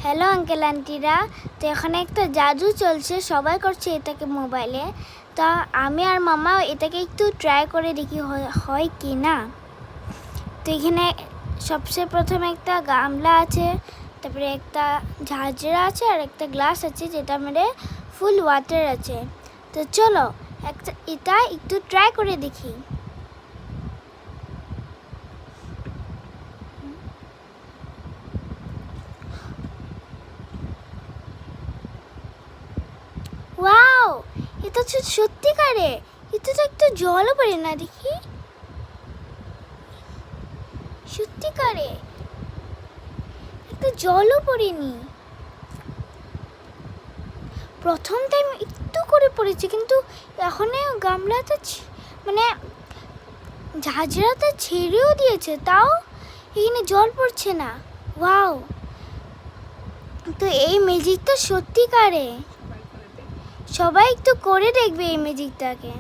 Hello uncle আন্টিরা। তো এখানে একটা জাদু চলছে, সবাই করছে এটাকে মোবাইলে। তা আমি আর মামা এটাকে একটু ট্রাই করে দেখি হয় কি না। তো এখানে সবচেয়ে প্রথমে একটা গামলা আছে, তারপরে একটা ঝাঁঝরা আছে আর একটা গ্লাস আছে যেটার মধ্যে ফুল ওয়াটার আছে। তো চলো এটা একটু ট্রাই করে দেখি। ওয়াও, এটা তো সত্যিকারে, এটা তো একটু জলও পড়ে না, দেখি সত্যিকারে একটু জলও পড়েনি। প্রথম টাইম একটু করে পড়েছে, কিন্তু এখন গামলাটা মানে ঝাঁঝরাটা ছেড়েও দিয়েছে, তাও এখানে জল পড়ছে না। ওয়াও, তো এই ম্যাজিকটা সত্যিকারে, সবাই একটু করে দেখবে এই ম্যাজিকটাকে।